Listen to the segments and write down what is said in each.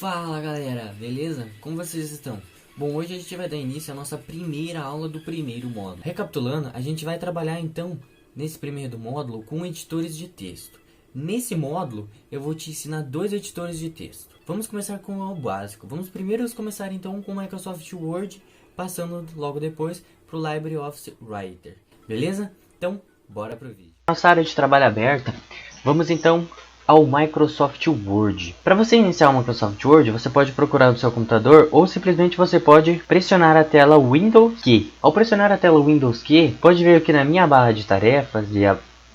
Fala galera, beleza? Como vocês estão? Bom, hoje a gente vai dar início à nossa primeira aula do primeiro módulo. Recapitulando, a gente vai trabalhar então nesse primeiro módulo com editores de texto. Nesse módulo eu vou te ensinar dois editores de texto. Vamos começar com o básico. Vamos primeiro começar então com o Microsoft Word, passando logo depois para o LibreOffice Writer. Beleza? Então, bora pro vídeo. Nossa área de trabalho aberta, vamos então ao Microsoft Word. Para você iniciar o Microsoft Word, você pode procurar no seu computador ou simplesmente você pode pressionar a tela Windows Key. Ao pressionar a tela Windows Key, pode ver que na minha barra de tarefas e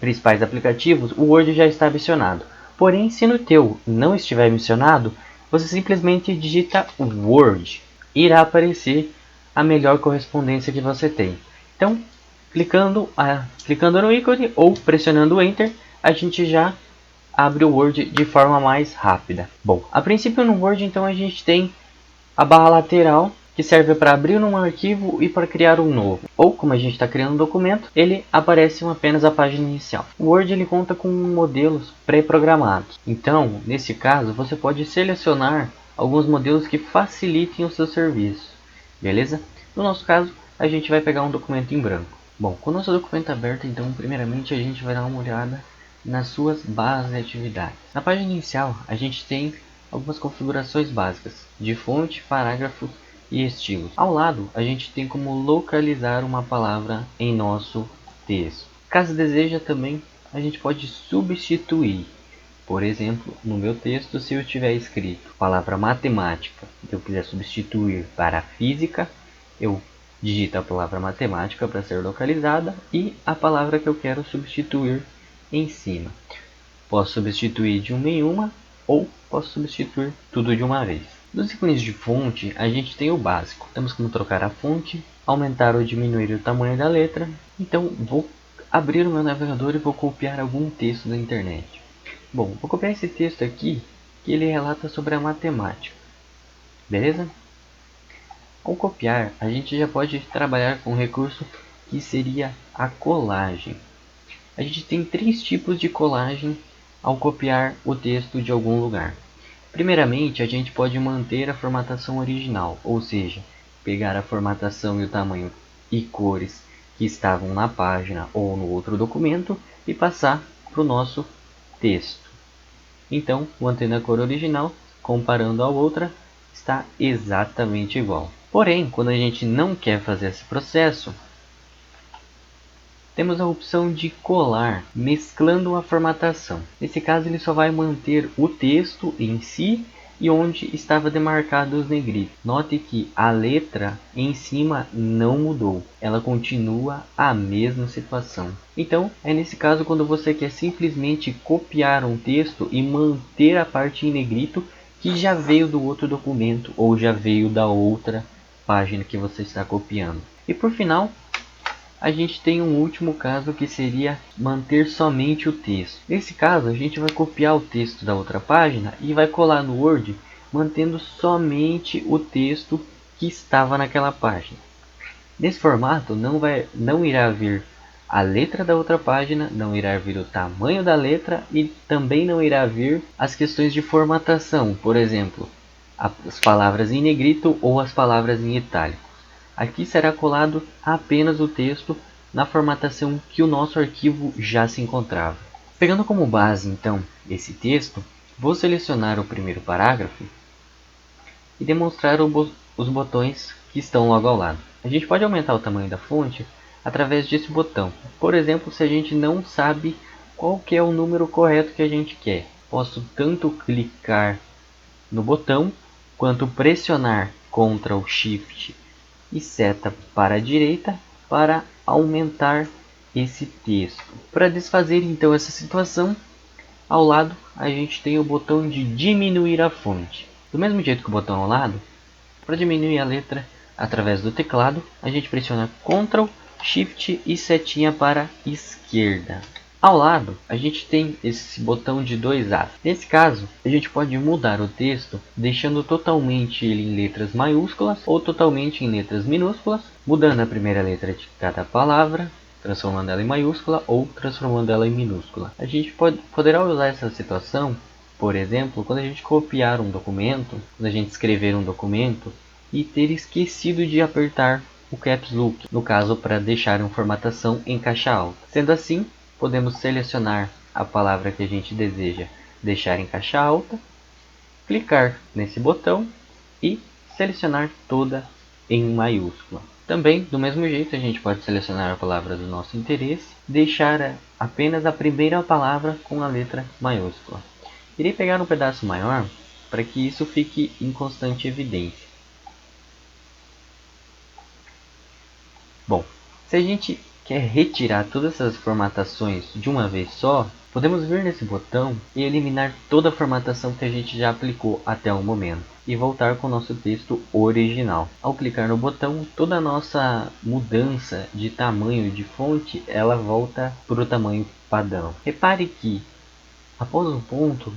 principais aplicativos, o Word já está mencionado. Porém, se no teu não estiver mencionado, você simplesmente digita Word. Irá aparecer a melhor correspondência que você tem. Então, clicando no ícone ou pressionando o Enter, a gente já abre o Word de forma mais rápida. Bom, a princípio no Word então a gente tem a barra lateral que serve para abrir um arquivo e para criar um novo. Ou como a gente está criando um documento, ele aparece apenas a página inicial. O Word ele conta com modelos pré-programados. Então, nesse caso, você pode selecionar alguns modelos que facilitem o seu serviço. Beleza? No nosso caso, a gente vai pegar um documento em branco. Bom, com o nosso documento aberto, então, primeiramente a gente vai dar uma olhada nas suas bases de atividades. Na página inicial, a gente tem algumas configurações básicas de fonte, parágrafos e estilos. Ao lado, a gente tem como localizar uma palavra em nosso texto. Caso deseja também, a gente pode substituir. Por exemplo, no meu texto, se eu tiver escrito palavra matemática e eu quiser substituir para física, eu digito a palavra matemática para ser localizada e a palavra que eu quero substituir em cima. Posso substituir de uma em uma ou posso substituir tudo de uma vez. Nos ícones de fonte, a gente tem o básico. Temos como trocar a fonte, aumentar ou diminuir o tamanho da letra. Então, vou abrir o meu navegador e vou copiar algum texto da internet. Bom, vou copiar esse texto aqui, que ele relata sobre a matemática. Beleza? Ao copiar, a gente já pode trabalhar com um recurso que seria a colagem. A gente tem três tipos de colagem ao copiar o texto de algum lugar. Primeiramente, a gente pode manter a formatação original, ou seja, pegar a formatação e o tamanho e cores que estavam na página ou no outro documento e passar para o nosso texto. Então, mantendo a cor original, comparando a outra, está exatamente igual. Porém, quando a gente não quer fazer esse processo, temos a opção de colar, mesclando a formatação. Nesse caso, ele só vai manter o texto em si e onde estava demarcado os negritos. Note que a letra em cima não mudou, ela continua a mesma situação. Então, é nesse caso quando você quer simplesmente copiar um texto e manter a parte em negrito que já veio do outro documento ou já veio da outra página que você está copiando. E por final, a gente tem um último caso que seria manter somente o texto. Nesse caso, a gente vai copiar o texto da outra página e vai colar no Word, mantendo somente o texto que estava naquela página. Nesse formato, não irá vir a letra da outra página, não irá vir o tamanho da letra e também não irá vir as questões de formatação, por exemplo, as palavras em negrito ou as palavras em itálico. Aqui será colado apenas o texto na formatação que o nosso arquivo já se encontrava. Pegando como base então esse texto, vou selecionar o primeiro parágrafo e demonstrar os botões que estão logo ao lado. A gente pode aumentar o tamanho da fonte através desse botão. Por exemplo, se a gente não sabe qual que é o número correto que a gente quer, posso tanto clicar no botão quanto pressionar Ctrl Shift e seta para a direita para aumentar esse texto. Para desfazer então essa situação, ao lado a gente tem o botão de diminuir a fonte. Do mesmo jeito que o botão ao lado, para diminuir a letra através do teclado, a gente pressiona Ctrl, Shift e setinha para a esquerda. Ao lado, a gente tem esse botão de 2 As. Nesse caso, a gente pode mudar o texto, deixando totalmente ele em letras maiúsculas ou totalmente em letras minúsculas, mudando a primeira letra de cada palavra, transformando ela em maiúscula ou transformando ela em minúscula. A gente poderá usar essa situação Por exemplo, quando a gente copiar um documento, quando a gente escrever um documento e ter esquecido de apertar o Caps Lock, no caso para deixar uma formatação em caixa alta. Sendo assim, podemos selecionar a palavra que a gente deseja deixar em caixa alta, clicar nesse botão e selecionar toda em maiúscula. Também, do mesmo jeito, a gente pode selecionar a palavra do nosso interesse, deixar apenas a primeira palavra com a letra maiúscula. Irei pegar um pedaço maior para que isso fique em constante evidência. Bom, se a gente quer retirar todas essas formatações de uma vez só, podemos vir nesse botão e eliminar toda a formatação que a gente já aplicou até o momento e voltar com o nosso texto original. Ao clicar no botão, toda a nossa mudança de tamanho de fonte, ela volta para o tamanho padrão. Repare que após um ponto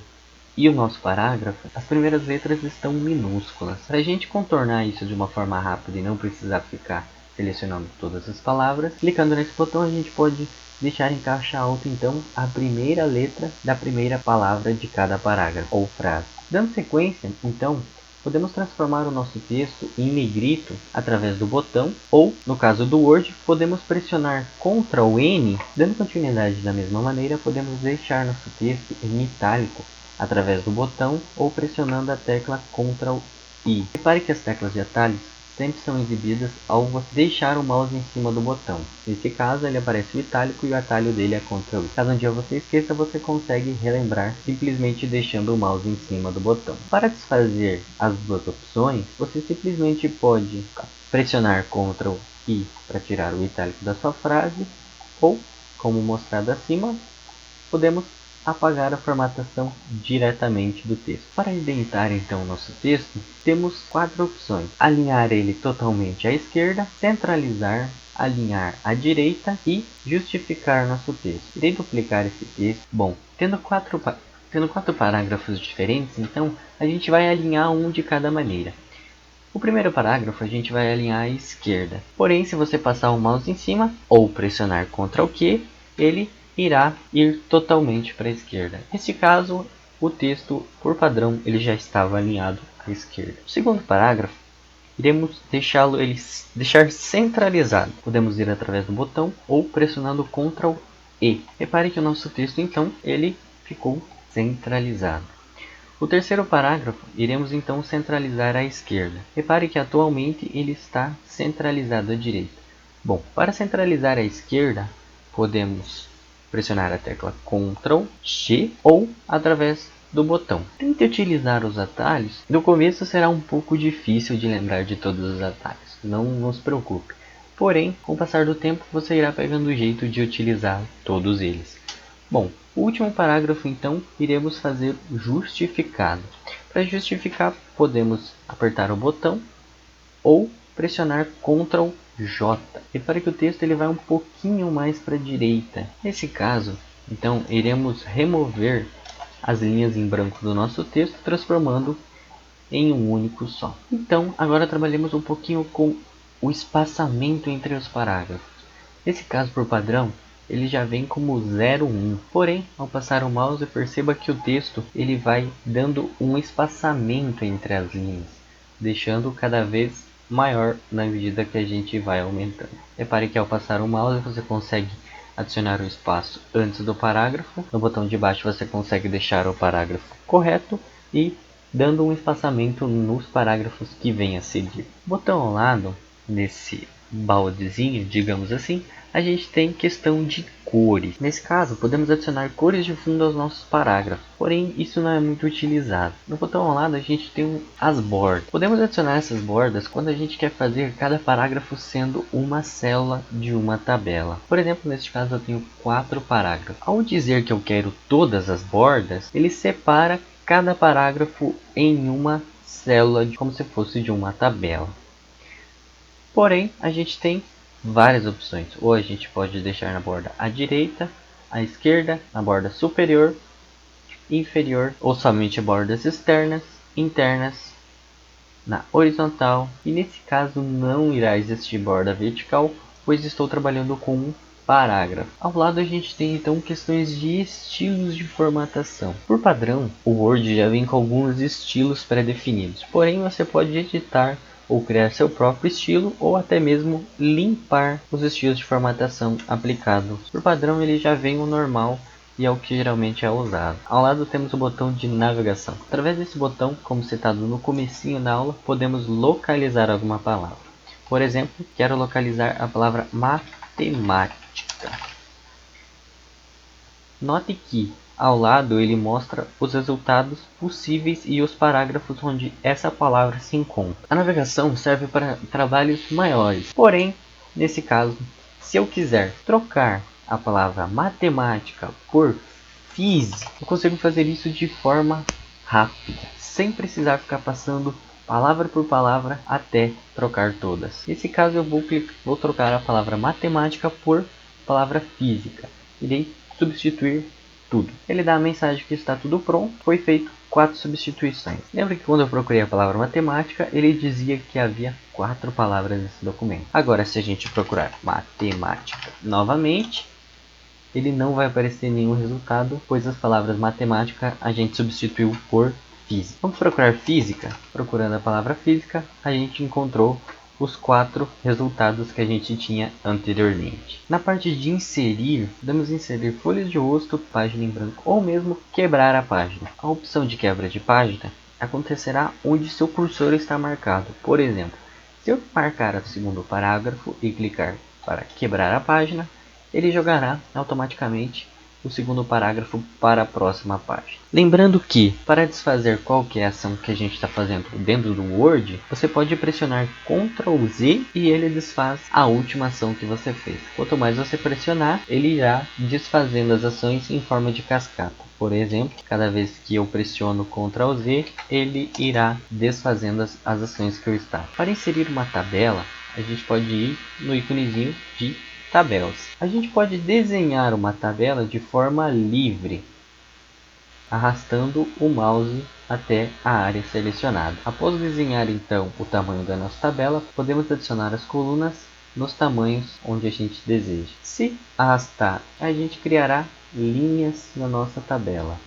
e o nosso parágrafo, as primeiras letras estão minúsculas. Para a gente contornar isso de uma forma rápida e não precisar ficar selecionando todas as palavras, clicando nesse botão a gente pode deixar em caixa alta então a primeira letra da primeira palavra de cada parágrafo ou frase. Dando sequência, então, podemos transformar o nosso texto em negrito através do botão, ou, no caso do Word, podemos pressionar Ctrl N. Dando continuidade da mesma maneira, podemos deixar nosso texto em itálico através do botão ou pressionando a tecla Ctrl I. Repare que as teclas de atalhos sempre são exibidas ao você deixar o mouse em cima do botão. Nesse caso, ele aparece o itálico e o atalho dele é Ctrl I. Caso um dia você esqueça, você consegue relembrar simplesmente deixando o mouse em cima do botão. Para desfazer as duas opções, você simplesmente pode pressionar Ctrl I para tirar o itálico da sua frase, ou, como mostrado acima, podemos apagar a formatação diretamente do texto. Para indentar então o nosso texto, temos 4 opções: alinhar ele totalmente à esquerda, centralizar, alinhar à direita e justificar nosso texto. Irei duplicar esse texto. Bom, tendo quatro parágrafos diferentes, então a gente vai alinhar um de cada maneira. O primeiro parágrafo a gente vai alinhar à esquerda, porém se você passar o mouse em cima ou pressionar Ctrl Q, ele irá ir totalmente para a esquerda. Neste caso, o texto, por padrão, ele já estava alinhado à esquerda. O segundo parágrafo, iremos deixar centralizado. Podemos ir através do botão ou pressionando Ctrl E. Repare que o nosso texto, então, ele ficou centralizado. O terceiro parágrafo, iremos então centralizar à esquerda. Repare que atualmente ele está centralizado à direita. Bom, para centralizar à esquerda, podemos pressionar a tecla Ctrl G ou através do botão. Tente utilizar os atalhos. No começo será um pouco difícil de lembrar de todos os atalhos, não se preocupe. Porém, com o passar do tempo você irá pegando o jeito de utilizar todos eles. Bom, o último parágrafo então iremos fazer justificado. Para justificar podemos apertar o botão ou pressionar Ctrl J. Repare que o texto ele vai um pouquinho mais para a direita. Nesse caso, então, iremos remover as linhas em branco do nosso texto, transformando em um único só. Então, agora trabalhemos um pouquinho com o espaçamento entre os parágrafos. Nesse caso, por padrão, ele já vem como 0,1. Porém, ao passar o mouse, perceba que o texto ele vai dando um espaçamento entre as linhas, deixando cada vez maior na medida que a gente vai aumentando. Repare que ao passar o mouse você consegue adicionar o espaço antes do parágrafo. No botão de baixo você consegue deixar o parágrafo correto e dando um espaçamento nos parágrafos que vem a seguir. Botão ao lado, nesse baldezinho, digamos assim, a gente tem questão de cores. Nesse caso, podemos adicionar cores de fundo aos nossos parágrafos, porém isso não é muito utilizado. No botão ao lado a gente tem as bordas. Podemos adicionar essas bordas quando a gente quer fazer cada parágrafo sendo uma célula de uma tabela. Por exemplo, neste caso eu tenho 4 parágrafos. Ao dizer que eu quero todas as bordas, ele separa cada parágrafo em uma célula, como se fosse de uma tabela. Porém, a gente tem várias opções. Ou a gente pode deixar na borda à direita, à esquerda, na borda superior, inferior, ou somente bordas externas, internas, na horizontal. E nesse caso não irá existir borda vertical, pois estou trabalhando com um parágrafo. Ao lado a gente tem então questões de estilos de formatação. Por padrão, o Word já vem com alguns estilos pré-definidos, porém você pode editar ou criar seu próprio estilo, ou até mesmo limpar os estilos de formatação aplicados. Por padrão ele já vem o normal e é o que geralmente é usado. Ao lado temos o botão de navegação. Através desse botão, como citado no comecinho da aula, podemos localizar alguma palavra. Por exemplo, quero localizar a palavra matemática. Note que ao lado ele mostra os resultados possíveis e os parágrafos onde essa palavra se encontra. A navegação serve para trabalhos maiores, porém, nesse caso, se eu quiser trocar a palavra matemática por física, eu consigo fazer isso de forma rápida, sem precisar ficar passando palavra por palavra até trocar todas. Nesse caso eu vou trocar a palavra matemática por palavra física. Irei substituir tudo. Ele dá a mensagem que está tudo pronto, foi feito 4 substituições. Lembra que quando eu procurei a palavra matemática, ele dizia que havia 4 palavras nesse documento. Agora, se a gente procurar matemática novamente, ele não vai aparecer nenhum resultado, pois as palavras matemática a gente substituiu por física. Vamos procurar física. Procurando a palavra física, a gente encontrou os 4 resultados que a gente tinha anteriormente. Na parte de inserir, podemos inserir folhas de rosto, página em branco ou mesmo quebrar a página. A opção de quebra de página acontecerá onde seu cursor está marcado. Por exemplo, se eu marcar o segundo parágrafo e clicar para quebrar a página, ele jogará automaticamente o segundo parágrafo para a próxima página. Lembrando que, para desfazer qualquer ação que a gente está fazendo dentro do Word, você pode pressionar Ctrl Z e ele desfaz a última ação que você fez. Quanto mais você pressionar, ele irá desfazendo as ações em forma de cascata. Por exemplo, cada vez que eu pressiono Ctrl Z, ele irá desfazendo as ações que eu estava. Para inserir uma tabela, a gente pode ir no íconezinho de tabelas. A gente pode desenhar uma tabela de forma livre, arrastando o mouse até a área selecionada. Após desenhar então o tamanho da nossa tabela, podemos adicionar as colunas nos tamanhos onde a gente deseja. Se arrastar, a gente criará linhas na nossa tabela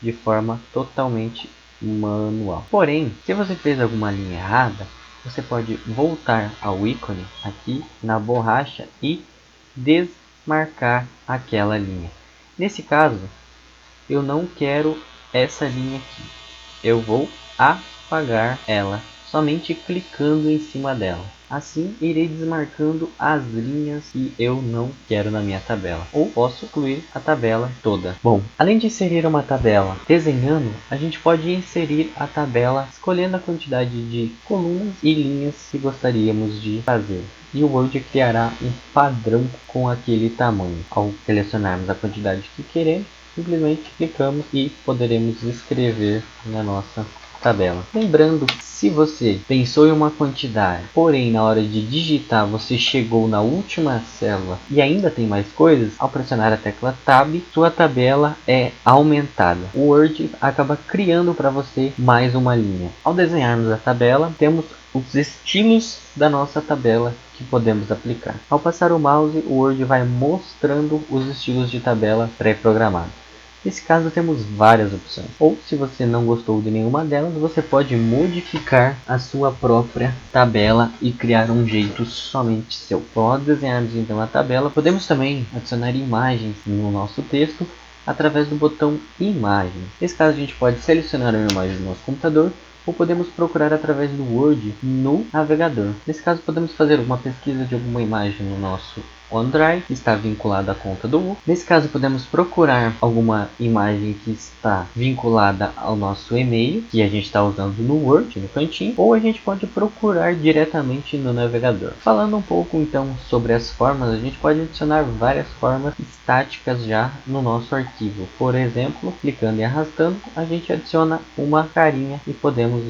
de forma totalmente manual. Porém, se você fez alguma linha errada, você pode voltar ao ícone aqui na borracha e desmarcar aquela linha. Nesse caso, eu não quero essa linha aqui. Eu vou apagar ela somente clicando em cima dela. Assim, irei desmarcando as linhas que eu não quero na minha tabela. Ou posso incluir a tabela toda. Bom, além de inserir uma tabela desenhando, a gente pode inserir a tabela escolhendo a quantidade de colunas e linhas que gostaríamos de fazer. E o Word criará um padrão com aquele tamanho. Ao selecionarmos a quantidade que queremos, simplesmente clicamos e poderemos escrever na nossa tabela. Lembrando, se você pensou em uma quantidade, porém na hora de digitar você chegou na última célula e ainda tem mais coisas, ao pressionar a tecla Tab, sua tabela é aumentada. O Word acaba criando para você mais uma linha. Ao desenharmos a tabela, temos os estilos da nossa tabela que podemos aplicar. Ao passar o mouse, o Word vai mostrando os estilos de tabela pré-programados. Nesse caso temos várias opções, ou se você não gostou de nenhuma delas, você pode modificar a sua própria tabela e criar um jeito somente seu. Após desenharmos então a tabela, podemos também adicionar imagens no nosso texto através do botão Imagens. Nesse caso a gente pode selecionar uma imagem do nosso computador, ou podemos procurar através do Word no navegador. Nesse caso podemos fazer uma pesquisa de alguma imagem no nosso OneDrive, que está vinculada à conta do Google. Nesse caso podemos procurar alguma imagem que está vinculada ao nosso e-mail, que a gente está usando no Word, no cantinho, ou a gente pode procurar diretamente no navegador. Falando um pouco então sobre as formas, a gente pode adicionar várias formas estáticas já no nosso arquivo. Por exemplo, clicando e arrastando, a gente adiciona uma carinha e podemos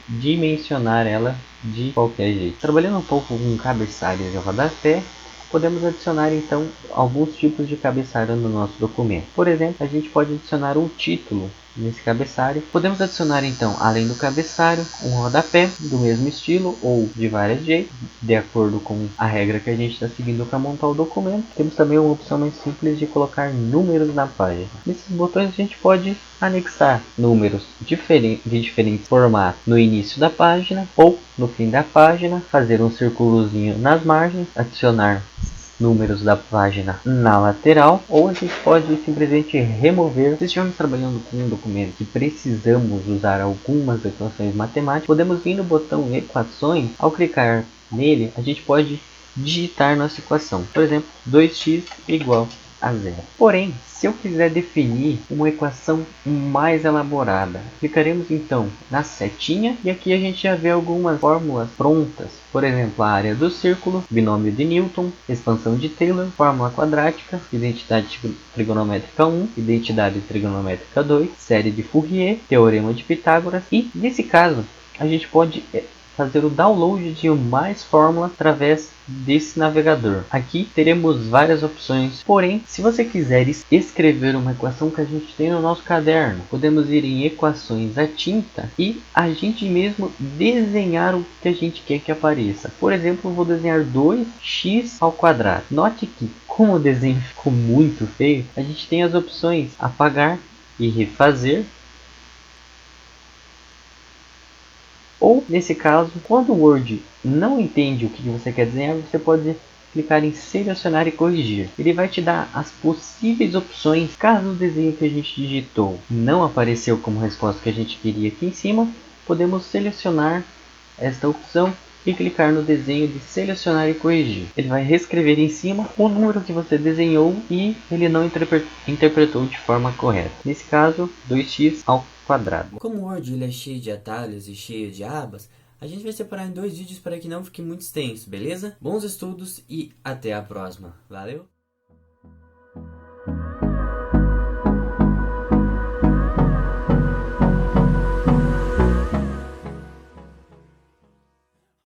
dimensionar ela de qualquer jeito. Trabalhando um pouco com cabeçalhos e rodapé, podemos adicionar então alguns tipos de cabeçalho no nosso documento. Por exemplo, a gente pode adicionar um título nesse cabeçalho. Podemos adicionar então, além do cabeçalho, um rodapé do mesmo estilo ou de vários jeitos, de acordo com a regra que a gente está seguindo para montar o documento. Temos também uma opção mais simples de colocar números na página. Nesses botões a gente pode anexar números de diferentes formatos no início da página ou no fim da página, fazer um círculozinho nas margens, adicionar números da página na lateral, ou a gente pode simplesmente remover. Se estivermos trabalhando com um documento que precisamos usar algumas equações matemáticas, podemos vir no botão equações. Ao clicar nele, a gente pode digitar nossa equação, por exemplo, 2x igual a zero. Porém, se eu quiser definir uma equação mais elaborada, clicaremos então na setinha e aqui a gente já vê algumas fórmulas prontas. Por exemplo, a área do círculo, binômio de Newton, expansão de Taylor, fórmula quadrática, identidade trigonométrica 1, identidade trigonométrica 2, série de Fourier, teorema de Pitágoras e, nesse caso, a gente pode fazer o download de mais fórmulas através desse navegador. Aqui teremos várias opções, porém, se você quiser escrever uma equação que a gente tem no nosso caderno, podemos ir em equações à tinta e a gente mesmo desenhar o que a gente quer que apareça. Por exemplo, eu vou desenhar 2x ao quadrado. Note que, como o desenho ficou muito feio, a gente tem as opções apagar e refazer. Ou, nesse caso, quando o Word não entende o que você quer desenhar, você pode clicar em selecionar e corrigir. Ele vai te dar as possíveis opções caso o desenho que a gente digitou não apareceu como resposta que a gente queria aqui em cima. Podemos selecionar esta opção e clicar no desenho de selecionar e corrigir. Ele vai reescrever em cima o número que você desenhou e ele não interpretou de forma correta. Nesse caso, 2x ao quadrado. Como o Word ele é cheio de atalhos e cheio de abas, a gente vai separar em 2 vídeos para que não fique muito extenso, beleza? Bons estudos e até a próxima. Valeu!